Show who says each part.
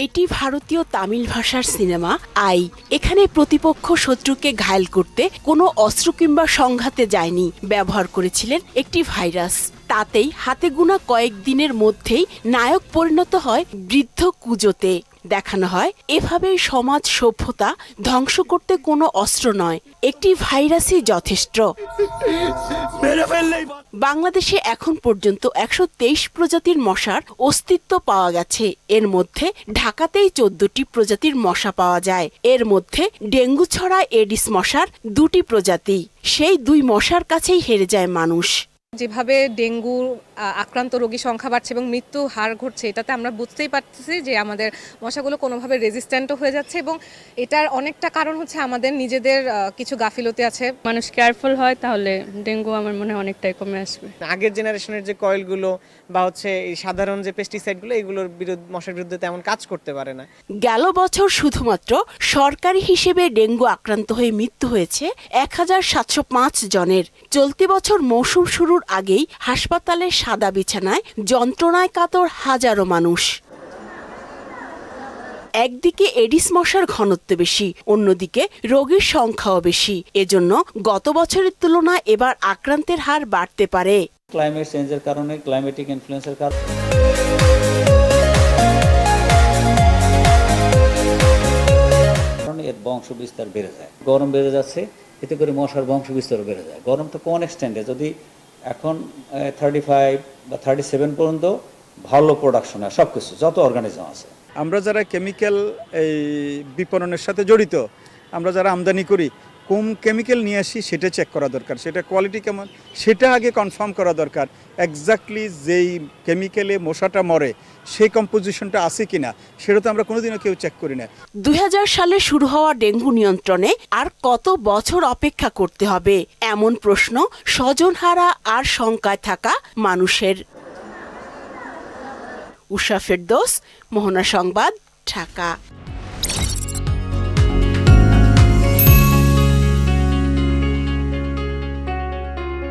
Speaker 1: এটি ভারতীয় তামিল ভাষার সিনেমা আই। এখানে প্রতিপক্ষ শত্রুকে ঘায়েল করতে কোনো অস্ত্র কিংবা সংঘাতে যায়নি, ব্যবহার করেছিলেন একটি ভাইরাস। তাতেই হাতে গোনা কয়েকদিনের মধ্যেই নায়ক পরিণত হয় বৃদ্ধ কুজোতে। দেখানো হয় এভাবেই সমাজ সভ্যতা ধ্বংস করতে কোনো অস্ত্র নয়, একটি ভাইরাসই যথেষ্ট। বাংলাদেশে এখন পর্যন্ত ১২৩ প্রজাতির মশার অস্তিত্ব পাওয়া গেছে। এর মধ্যে ঢাকাতেই ১৪টি প্রজাতির মশা পাওয়া যায়। এর মধ্যে ডেঙ্গু ছড়া এডিস মশার ২টি প্রজাতি। সেই ২ মশার কাছেই হেরে যায় মানুষ।
Speaker 2: যেভাবে ডেঙ্গু আক্রান্ত রোগী সংখ্যা বাড়ছে এবং মৃত্যু হার ঘটছে, এটাতে আমরা বুঝতেই পারতেছি যে আমাদের মশাগুলো কোনোভাবে রেজিস্ট্যান্টও হয়ে যাচ্ছে এবং এটার অনেকটা কারণ হচ্ছে আমাদের নিজেদের কিছু গাফিলতি আছে।
Speaker 3: মানুষ কেয়ারফুল হয় তাহলে ডেঙ্গু আমার মনে হয় অনেকটাই কমে আসবে।
Speaker 4: আগের জেনারেশনের যে কয়েলগুলো বা হচ্ছে এই সাধারণ যে পেস্টিসাইডগুলো, এগুলোর বিরুদ্ধে মশার বিরুদ্ধে তেমন কাজ করতে পারে না।
Speaker 1: গেল বছর শুধুমাত্র সরকারি হিসেবে ডেঙ্গু আক্রান্ত হয়ে মৃত্যু হয়েছে ১৭০৫ জনের। চলতি বছর মৌসুম শুরুর আগেই হাসপাতালের সাদা বিছানায় যন্ত্রণায় কাতর হাজারো মানুষ। একদিকে এডিস মশার ঘনত্ব বেশি, অন্যদিকে রোগীর সংখ্যাও বেশি। এজন্য গত বছরের তুলনায় এবার আক্রান্তের হার বাড়তে পারে।
Speaker 5: ক্লাইমেট চেঞ্জের কারণে, ক্লাইমেটিক ইনফ্লুয়েন্সের কারণে এর বংশ বিস্তার বেড়ে যায়। গরম বেড়ে যাচ্ছে, এতে করে মশার বংশ বিস্তার বেড়ে যায়। গরম তো কোন এক্সটেন্ডে, যদি এখন 35 বা 37 পর্যন্ত ভালো প্রোডাকশন হয় সবকিছু, যত অর্গানিজম আছে।
Speaker 6: আমরা যারা কেমিক্যাল এই বিপণনের সাথে জড়িত, আমরা যারা আমদানি করি, কোন কেমিক্যাল নিয়ে আসি সেটা চেক করা দরকার, সেটা কোয়ালিটি কেমন সেটা আগে কনফার্ম করা দরকার। এক্স্যাক্টলি যেই কেমিক্যালে মশাটা মরে সেই কম্পোজিশনটা আছে কিনা সেটা তো আমরা কোনোদিনও কেউ চেক করি না।
Speaker 1: ২০০০ সালে শুরু হওয়া ডেঙ্গু নিয়ন্ত্রণে আর কত বছর অপেক্ষা করতে হবে, এমন প্রশ্ন স্বজনহারা আর শঙ্কায় থাকা মানুষের। উষা ফেরদৌস, মোহনা সংবাদ, ঢাকা।